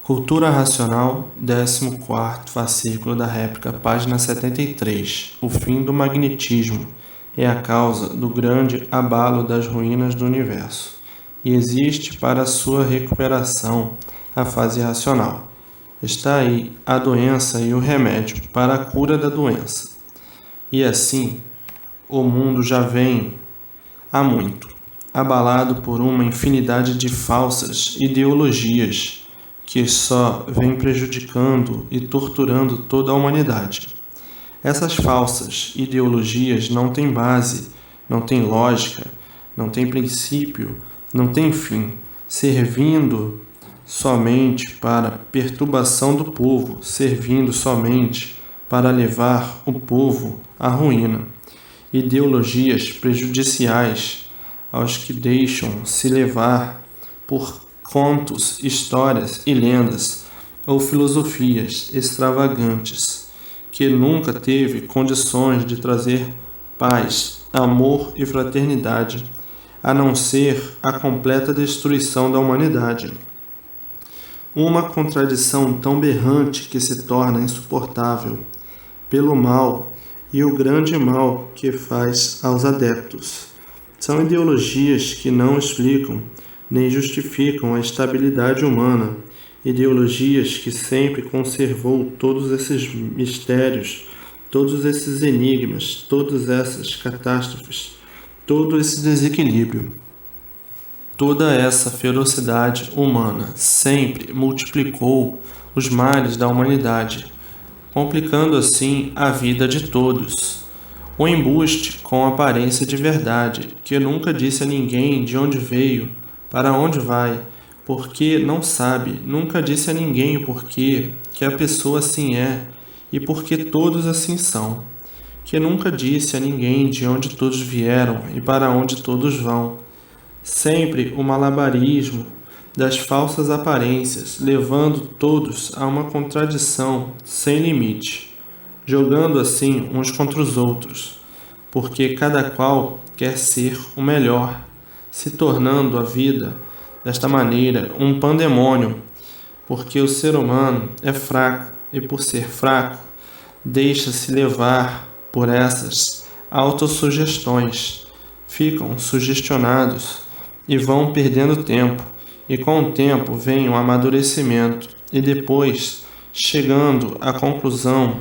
Cultura Racional, 14º fascículo da réplica, página 73. O fim do magnetismo é a causa do grande abalo das ruínas do universo, e existe para sua recuperação a fase racional. Está aí a doença e o remédio para a cura da doença. E assim, o mundo já vem há muito, abalado por uma infinidade de falsas ideologias que só vem prejudicando e torturando toda a humanidade. Essas falsas ideologias não têm base, não têm lógica, não têm princípio, não têm fim, servindo somente para perturbação do povo, servindo somente para levar o povo à ruína. Ideologias prejudiciais aos que deixam se levar por contos, histórias e lendas, ou filosofias extravagantes, que nunca teve condições de trazer paz, amor e fraternidade, a não ser a completa destruição da humanidade. Uma contradição tão berrante que se torna insuportável pelo mal e o grande mal que faz aos adeptos. São ideologias que não explicam nem justificam a estabilidade humana, ideologias que sempre conservou todos esses mistérios, todos esses enigmas, todas essas catástrofes, todo esse desequilíbrio, toda essa ferocidade humana, sempre multiplicou os males da humanidade, complicando assim a vida de todos. O embuste com aparência de verdade, que nunca disse a ninguém de onde veio, para onde vai, porque não sabe, nunca disse a ninguém o porquê que a pessoa assim é e porque todos assim são, que nunca disse a ninguém de onde todos vieram e para onde todos vão. Sempre o malabarismo das falsas aparências, levando todos a uma contradição sem limite, jogando assim uns contra os outros, porque cada qual quer ser o melhor, se tornando a vida, desta maneira, um pandemônio, porque o ser humano é fraco e, por ser fraco, deixa-se levar por essas autossugestões, ficam sugestionados e vão perdendo tempo, e com o tempo vem o amadurecimento, e depois, chegando à conclusão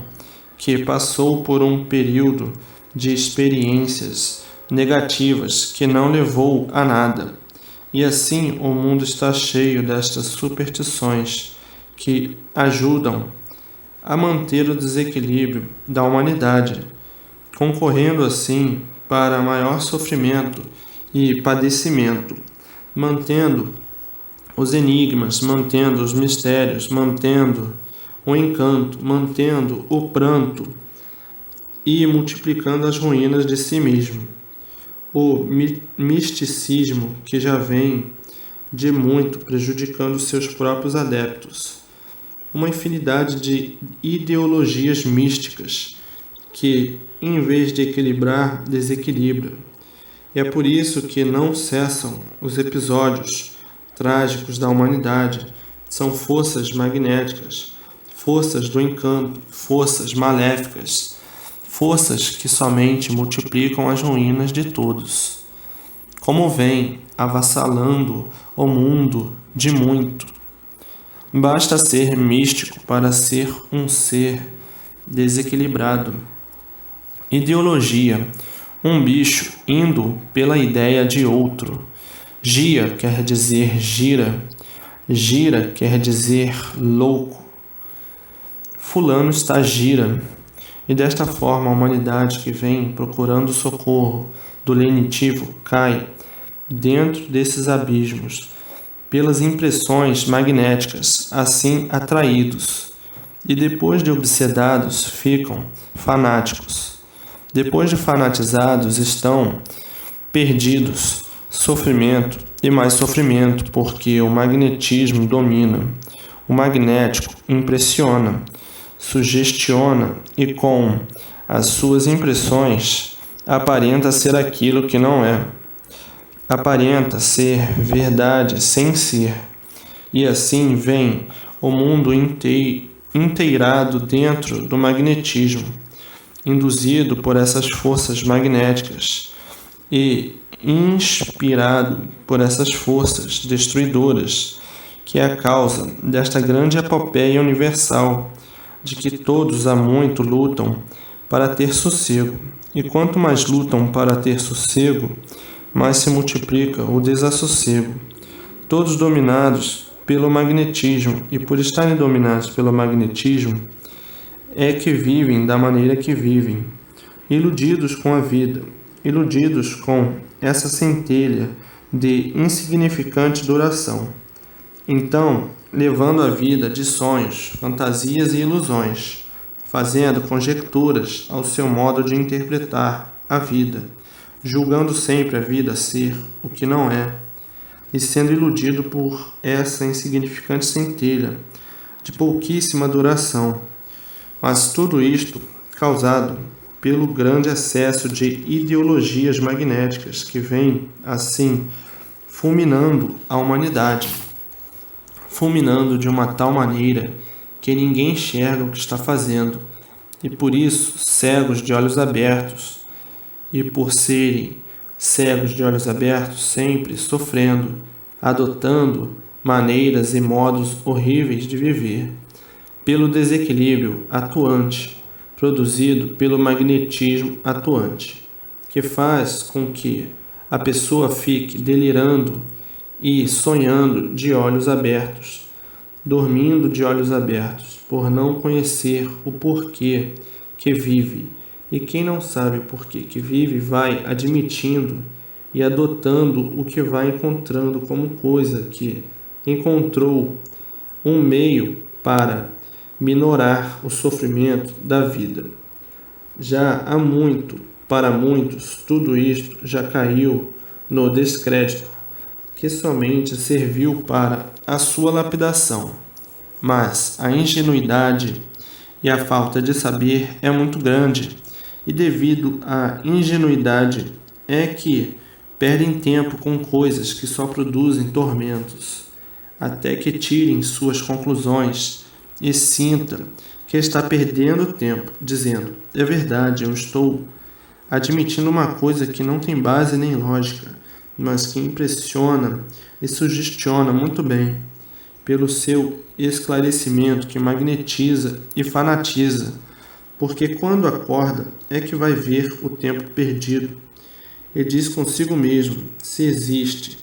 que passou por um período de experiências negativas que não levou a nada. E assim o mundo está cheio destas superstições que ajudam a manter o desequilíbrio da humanidade, concorrendo assim para maior sofrimento e padecimento, mantendo os enigmas, mantendo os mistérios, mantendo o encanto, mantendo o pranto e multiplicando as ruínas de si mesmo. O misticismo que já vem de muito prejudicando seus próprios adeptos. Uma infinidade de ideologias místicas que, em vez de equilibrar, desequilibram. E é por isso que não cessam os episódios trágicos da humanidade. São forças magnéticas, forças do encanto, forças maléficas, forças que somente multiplicam as ruínas de todos. Como vem avassalando o mundo de muito. Basta ser místico para ser um ser desequilibrado. Ideologia, um bicho indo pela ideia de outro. Gia quer dizer gira, gira quer dizer louco. Fulano está gira. E desta forma a humanidade que vem procurando socorro do lenitivo cai dentro desses abismos, pelas impressões magnéticas assim atraídos, e depois de obsedados ficam fanáticos. Depois de fanatizados estão perdidos, sofrimento e mais sofrimento, porque o magnetismo domina. O magnético impressiona, sugestiona e com as suas impressões aparenta ser aquilo que não é. Aparenta ser verdade sem ser. E assim vem o mundo inteirado dentro do magnetismo, induzido por essas forças magnéticas e inspirado por essas forças destruidoras, que é a causa desta grande epopeia universal, de que todos há muito lutam para ter sossego, e quanto mais lutam para ter sossego, mais se multiplica o desassossego. Todos dominados pelo magnetismo, e por estarem dominados pelo magnetismo, é que vivem da maneira que vivem, iludidos com a vida, iludidos com essa centelha de insignificante duração. Então, levando a vida de sonhos, fantasias e ilusões, fazendo conjecturas ao seu modo de interpretar a vida, julgando sempre a vida ser o que não é, e sendo iludido por essa insignificante centelha de pouquíssima duração. Mas tudo isto causado pelo grande excesso de ideologias magnéticas que vem, assim, fulminando a humanidade, fulminando de uma tal maneira que ninguém enxerga o que está fazendo, e por isso cegos de olhos abertos, e por serem cegos de olhos abertos, sempre sofrendo, adotando maneiras e modos horríveis de viver, pelo desequilíbrio atuante, produzido pelo magnetismo atuante, que faz com que a pessoa fique delirando e sonhando de olhos abertos, dormindo de olhos abertos, por não conhecer o porquê que vive. E quem não sabe o porquê que vive vai admitindo e adotando o que vai encontrando como coisa que encontrou um meio para minorar o sofrimento da vida. Já há muito, para muitos, tudo isto já caiu no descrédito, que somente serviu para a sua lapidação. Mas a ingenuidade e a falta de saber é muito grande, e devido à ingenuidade é que perdem tempo com coisas que só produzem tormentos, até que tirem suas conclusões e sinta que está perdendo tempo, dizendo: é verdade, eu estou admitindo uma coisa que não tem base nem lógica, mas que impressiona e sugestiona muito bem, pelo seu esclarecimento que magnetiza e fanatiza, porque quando acorda é que vai ver o tempo perdido e diz consigo mesmo: se existe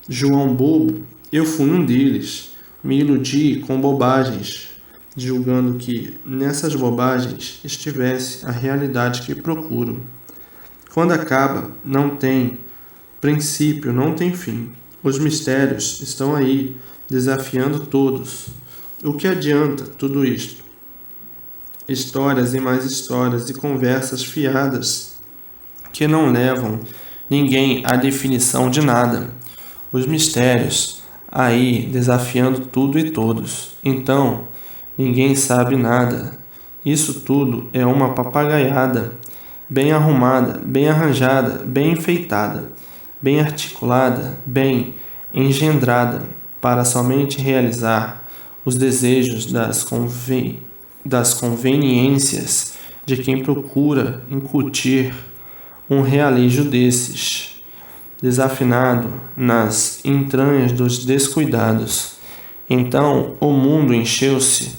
João bobo, eu fui um deles, me iludi com bobagens, julgando que nessas bobagens estivesse a realidade que procuro. Quando acaba, não tem princípio, não tem fim. Os mistérios estão aí, desafiando todos. O que adianta tudo isto? Histórias e mais histórias e conversas fiadas que não levam ninguém à definição de nada. Os mistérios aí desafiando tudo e todos. Então, ninguém sabe nada. Isso tudo é uma papagaiada, bem arrumada, bem arranjada, bem enfeitada, bem articulada, bem engendrada, para somente realizar os desejos das conveniências de quem procura incutir um realejo desses, desafinado nas entranhas dos descuidados. Então o mundo encheu-se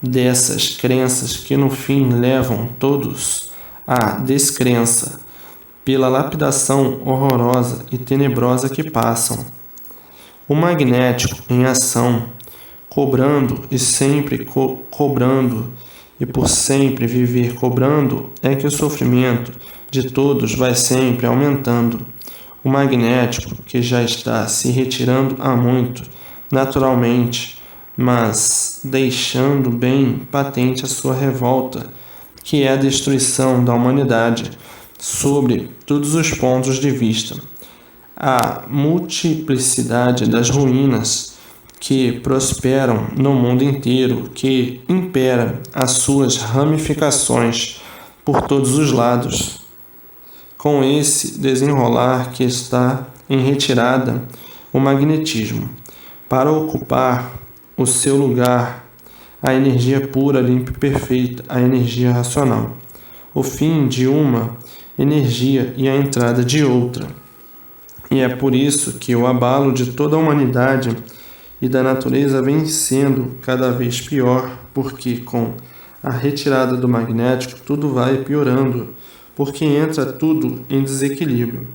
dessas crenças que no fim levam todos à descrença, pela lapidação horrorosa e tenebrosa que passam. O magnético em ação, cobrando e sempre cobrando, e por sempre viver cobrando, é que o sofrimento de todos vai sempre aumentando. O magnético, que já está se retirando há muito, naturalmente, mas deixando bem patente a sua revolta, que é a destruição da humanidade, sobre todos os pontos de vista. A multiplicidade das ruínas que prosperam no mundo inteiro, que impera as suas ramificações por todos os lados. Com esse desenrolar que está em retirada o magnetismo, para ocupar o seu lugar a energia pura, limpa e perfeita, a energia racional. O fim de uma energia e a entrada de outra. E é por isso que o abalo de toda a humanidade e da natureza vem sendo cada vez pior, porque com a retirada do magnético tudo vai piorando, porque entra tudo em desequilíbrio.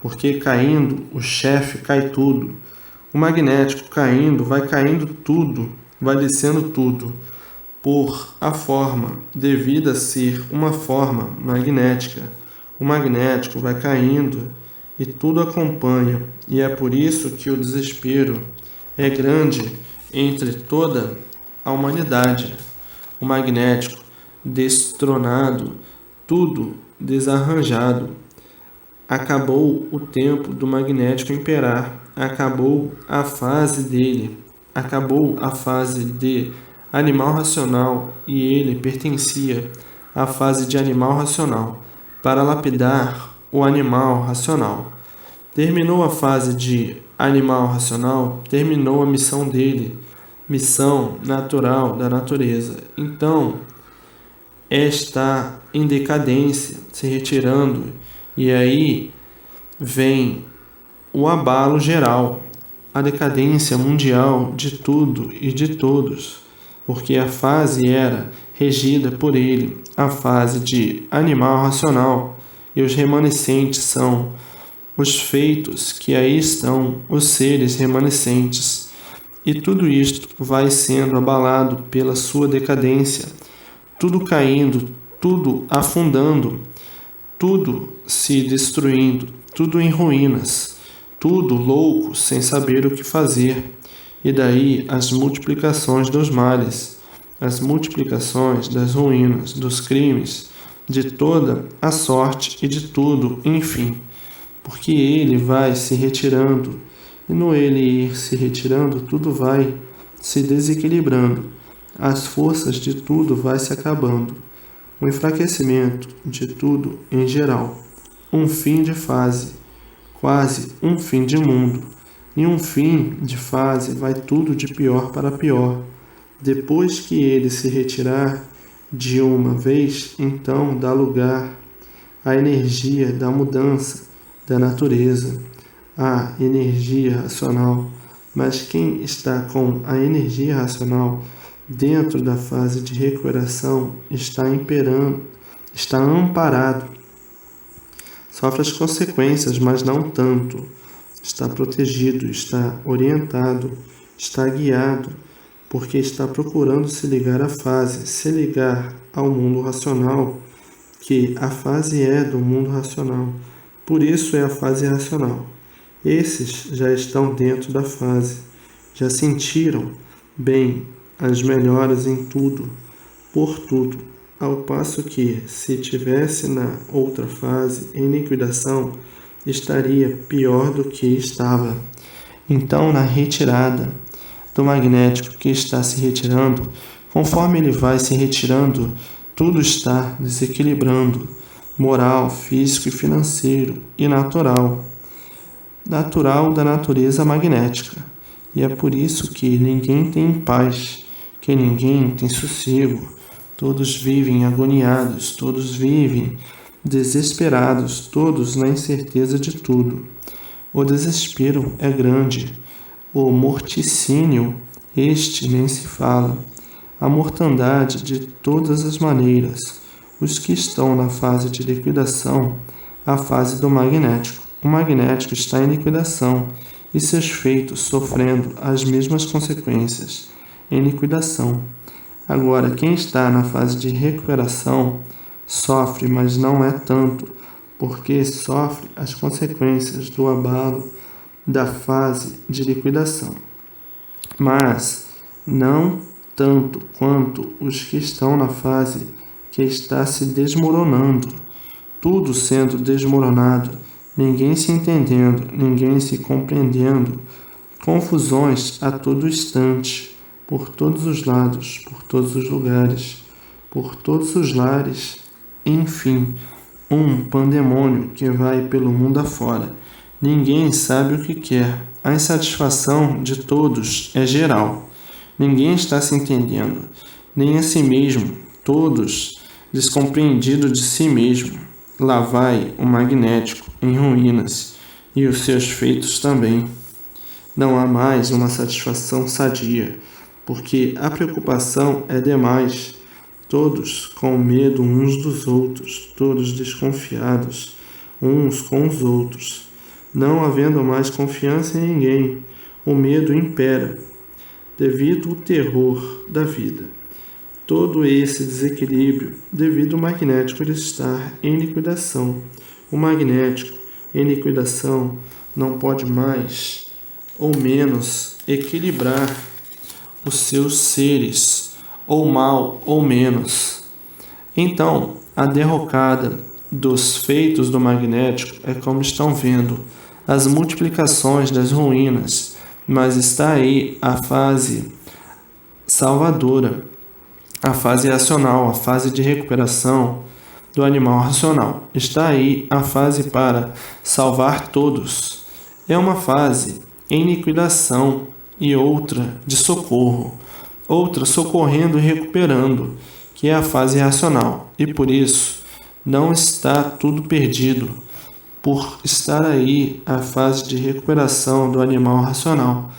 Porque caindo, o chefe cai tudo. O magnético caindo, vai caindo tudo, vai descendo tudo. Por a forma devida a ser uma forma magnética. O magnético vai caindo e tudo acompanha. E é por isso que o desespero é grande entre toda a humanidade. O magnético destronado, tudo desarranjado. Acabou o tempo do magnético imperar, acabou a fase dele, acabou a fase de animal racional e ele pertencia à fase de animal racional para lapidar o animal racional. Terminou a fase de animal racional, terminou a missão dele, missão natural da natureza. Então, está em decadência, se retirando, e aí vem o abalo geral, a decadência mundial de tudo e de todos, porque a fase era regida por ele, a fase de animal racional, e os remanescentes são os feitos que aí estão, os seres remanescentes. E tudo isto vai sendo abalado pela sua decadência, tudo caindo, tudo afundando, tudo se destruindo, tudo em ruínas, tudo louco, sem saber o que fazer. E daí as multiplicações dos males, as multiplicações das ruínas, dos crimes, de toda a sorte e de tudo, enfim. Porque ele vai se retirando, e no ele ir se retirando, tudo vai se desequilibrando, as forças de tudo vai se acabando, o enfraquecimento de tudo em geral, um fim de fase, quase um fim de mundo, e um fim de fase vai tudo de pior para pior. Depois que ele se retirar de uma vez, então dá lugar à energia da mudança da natureza, a energia racional. Mas quem está com a energia racional dentro da fase de recuperação está imperando, está amparado, sofre as consequências, mas não tanto, está protegido, está orientado, está guiado, porque está procurando se ligar à fase, se ligar ao mundo racional, que a fase é do mundo racional. Por isso é a fase racional. Esses já estão dentro da fase, já sentiram bem as melhoras em tudo, por tudo, ao passo que, se tivesse na outra fase, em liquidação, estaria pior do que estava. Então, na retirada do magnético que está se retirando, conforme ele vai se retirando, tudo está desequilibrando, moral, físico e financeiro, e natural da natureza magnética. E é por isso que ninguém tem paz, que ninguém tem sossego, todos vivem agoniados, todos vivem desesperados, todos na incerteza de tudo. O desespero é grande, o morticínio, este nem se fala, a mortandade de todas as maneiras, os que estão na fase de liquidação, a fase do magnético. O magnético está em liquidação e seus feitos sofrendo as mesmas consequências, em liquidação. Agora, quem está na fase de recuperação sofre, mas não é tanto, porque sofre as consequências do abalo da fase de liquidação. Mas não tanto quanto os que estão na fase que está se desmoronando, tudo sendo desmoronado, ninguém se entendendo, ninguém se compreendendo, confusões a todo instante, por todos os lados, por todos os lugares, por todos os lares, enfim, um pandemônio que vai pelo mundo afora. Ninguém sabe o que quer. A insatisfação de todos é geral. Ninguém está se entendendo, nem a si mesmo, todos descompreendidos de si mesmo. Lá vai o magnético em ruínas, e os seus feitos também. Não há mais uma satisfação sadia, porque a preocupação é demais. Todos com medo uns dos outros, todos desconfiados uns com os outros. Não havendo mais confiança em ninguém, o medo impera, devido ao terror da vida. Todo esse desequilíbrio devido ao magnético estar em liquidação. O magnético em liquidação não pode mais ou menos equilibrar os seus seres, ou mal ou menos. Então, a derrocada dos feitos do magnético é como estão vendo as multiplicações das ruínas, mas está aí a fase salvadora, a fase racional, a fase de recuperação do animal racional. Está aí a fase para salvar todos. É uma fase em liquidação e outra de socorro, outra socorrendo e recuperando, que é a fase racional. E por isso não está tudo perdido, por estar aí a fase de recuperação do animal racional.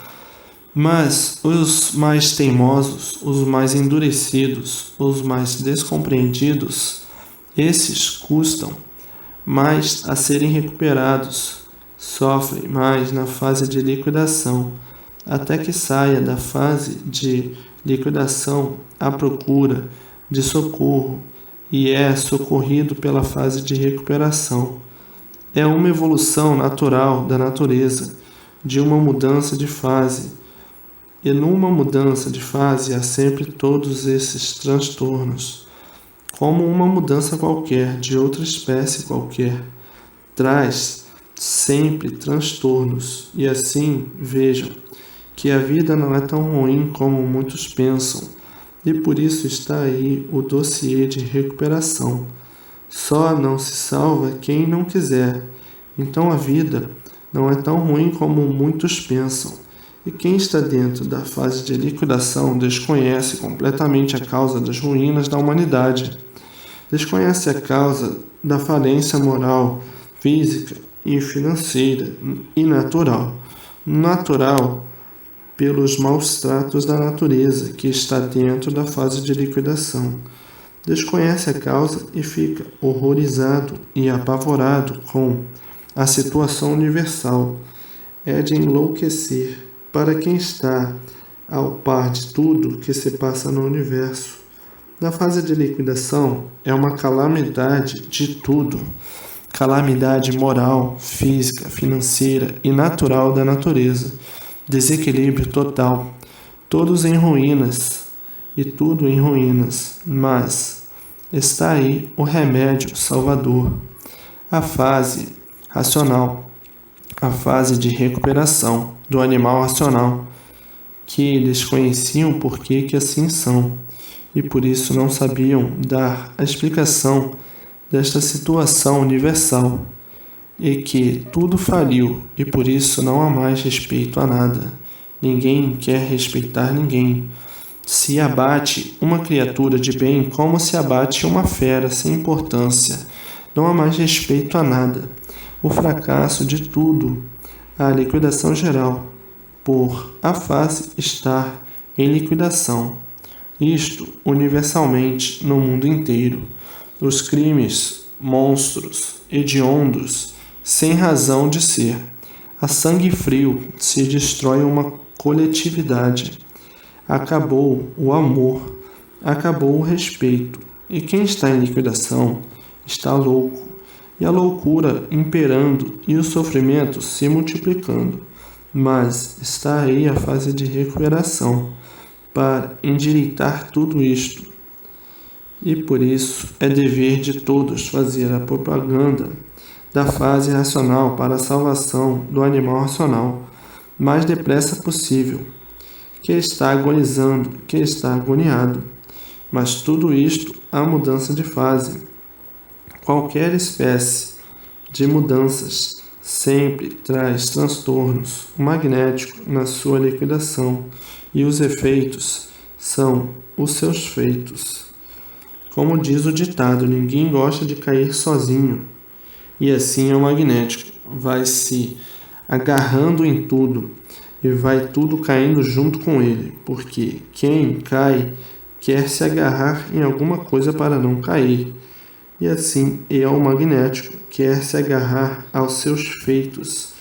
Mas os mais teimosos, os mais endurecidos, os mais descompreendidos, esses custam mais a serem recuperados, sofrem mais na fase de liquidação, até que saia da fase de liquidação à procura de socorro e é socorrido pela fase de recuperação. É uma evolução natural da natureza, de uma mudança de fase. E numa mudança de fase há sempre todos esses transtornos, como uma mudança qualquer, de outra espécie qualquer, traz sempre transtornos. E assim, vejam, que a vida não é tão ruim como muitos pensam, e por isso está aí o dossiê de recuperação. Só não se salva quem não quiser. Então a vida não é tão ruim como muitos pensam. E quem está dentro da fase de liquidação desconhece completamente a causa das ruínas da humanidade. Desconhece a causa da falência moral, física e financeira e natural. Natural pelos maus tratos da natureza, que está dentro da fase de liquidação. Desconhece a causa e fica horrorizado e apavorado com a situação universal. É de enlouquecer para quem está ao par de tudo que se passa no universo. Na fase de liquidação é uma calamidade de tudo. Calamidade moral, física, financeira e natural da natureza. Desequilíbrio total. Todos em ruínas e tudo em ruínas. Mas está aí o remédio salvador. A fase racional. A fase de recuperação do animal racional, que eles conheciam por que assim são, e por isso não sabiam dar a explicação desta situação universal, e que tudo faliu, e por isso não há mais respeito a nada. Ninguém quer respeitar ninguém. Se abate uma criatura de bem como se abate uma fera sem importância. Não há mais respeito a nada. O fracasso de tudo, a liquidação geral, por a fase estar em liquidação. Isto universalmente no mundo inteiro. Os crimes, monstros, hediondos, sem razão de ser. A sangue frio se destrói uma coletividade. Acabou o amor, acabou o respeito. E quem está em liquidação está louco. E a loucura imperando e o sofrimento se multiplicando. Mas está aí a fase de recuperação para endireitar tudo isto. E por isso é dever de todos fazer a propaganda da fase racional para a salvação do animal racional mais depressa possível, que está agonizando, que está agoniado. Mas tudo isto há mudança de fase. Qualquer espécie de mudanças sempre traz transtornos. O magnético, na sua liquidação, e os efeitos são os seus feitos. Como diz o ditado, ninguém gosta de cair sozinho. E assim é o magnético, vai se agarrando em tudo e vai tudo caindo junto com ele, porque quem cai quer se agarrar em alguma coisa para não cair. E assim é o magnético, quer se agarrar aos seus feitos,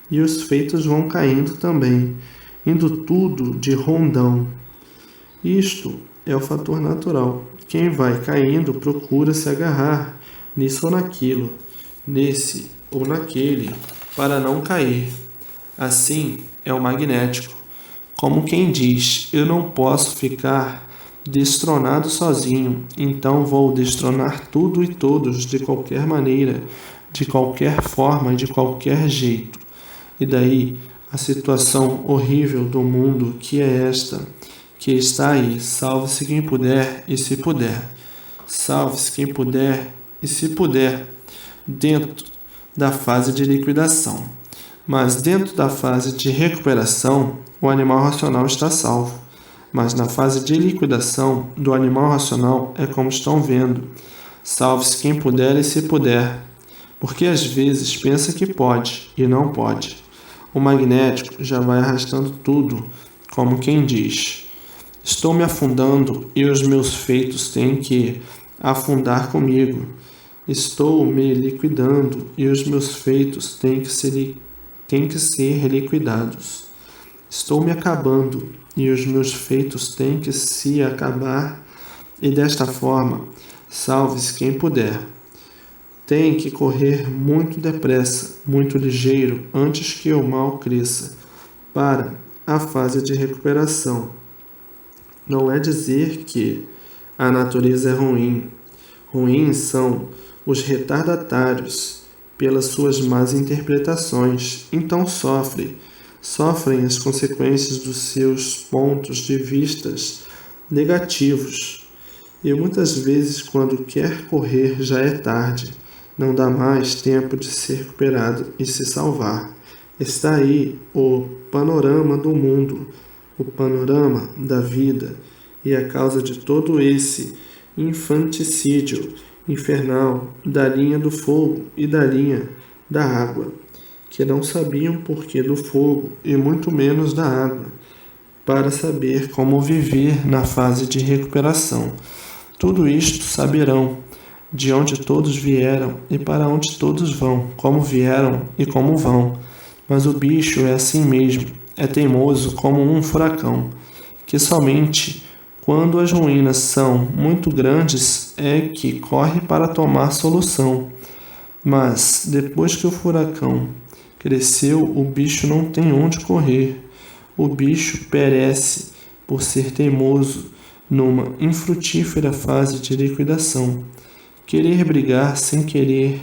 e os feitos vão caindo também, indo tudo de rondão. Isto é o fator natural. Quem vai caindo procura se agarrar nisso ou naquilo, nesse ou naquele, para não cair. Assim é o magnético. Como quem diz, eu não posso ficar destronado sozinho, então vou destronar tudo e todos de qualquer maneira, de qualquer forma e de qualquer jeito. E daí a situação horrível do mundo que é esta, que está aí, salve-se quem puder e se puder. Salve-se quem puder e se puder, dentro da fase de liquidação. Mas dentro da fase de recuperação, o animal racional está salvo. Mas na fase de liquidação do animal racional é como estão vendo. Salve-se quem puder e se puder. Porque às vezes pensa que pode e não pode. O magnético já vai arrastando tudo, como quem diz: estou me afundando e os meus feitos têm que afundar comigo. Estou me liquidando e os meus feitos têm que ser liquidados. Estou me acabando e os meus feitos têm que se acabar, e desta forma, salve-se quem puder. Tem que correr muito depressa, muito ligeiro, antes que o mal cresça, para a fase de recuperação. Não é dizer que a natureza é ruim. Ruins são os retardatários pelas suas más interpretações, então sofrem as consequências dos seus pontos de vistas negativos. E muitas vezes, quando quer correr, já é tarde. Não dá mais tempo de ser recuperado e se salvar. Está aí o panorama do mundo, o panorama da vida, e a causa de todo esse infanticídio infernal da linha do fogo e da linha da água, que não sabiam porquê do fogo e muito menos da água, para saber como viver na fase de recuperação. Tudo isto saberão, de onde todos vieram e para onde todos vão, como vieram e como vão. Mas o bicho é assim mesmo, é teimoso como um furacão, que somente quando as ruínas são muito grandes é que corre para tomar solução. Mas depois que o furacão cresceu, o bicho não tem onde correr. O bicho perece por ser teimoso numa infrutífera fase de liquidação. Querer brigar sem querer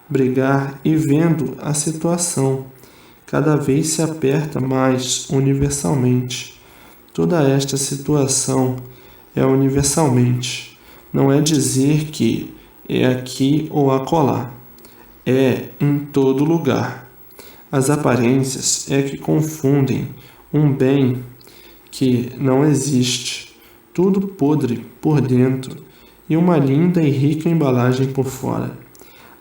brigar e vendo a situação cada vez se aperta mais universalmente. Toda esta situação é universalmente. Não é dizer que é aqui ou acolá. É em todo lugar. As aparências é que confundem um bem que não existe, tudo podre por dentro e uma linda e rica embalagem por fora.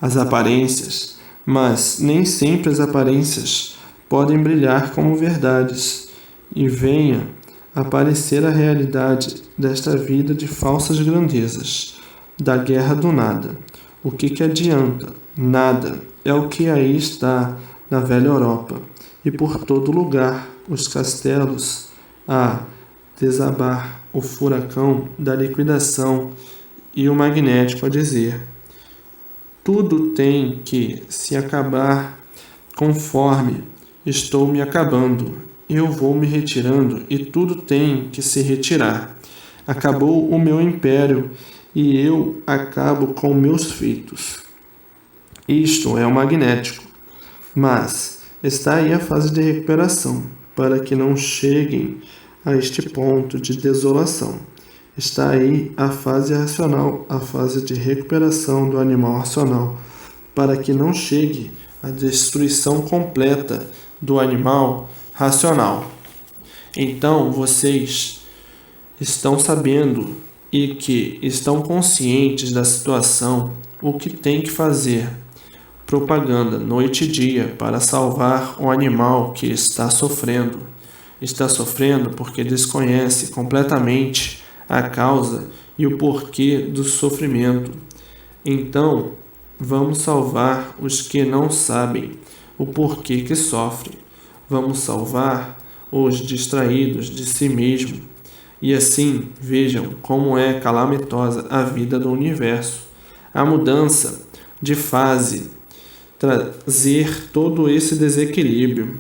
As aparências, mas nem sempre as aparências podem brilhar como verdades, e venha aparecer a realidade desta vida de falsas grandezas, da guerra do nada. O que adianta? Nada. É o que aí está na velha Europa, e por todo lugar os castelos a desabar, o furacão da liquidação e o magnético a dizer: tudo tem que se acabar conforme estou me acabando. Eu vou me retirando e tudo tem que se retirar. Acabou o meu império e eu acabo com meus feitos. Isto é o magnético. Mas está aí a fase de recuperação, para que não cheguem a este ponto de desolação. Está aí a fase racional, a fase de recuperação do animal racional, para que não chegue à destruição completa do animal racional. Então vocês estão sabendo e que estão conscientes da situação, o que tem que fazer. Propaganda noite e dia para salvar o animal que está sofrendo. Está sofrendo porque desconhece completamente a causa e o porquê do sofrimento. Então, vamos salvar os que não sabem o porquê que sofrem. Vamos salvar os distraídos de si mesmo. E assim, vejam como é calamitosa a vida do universo. A mudança de fase trazer todo esse desequilíbrio.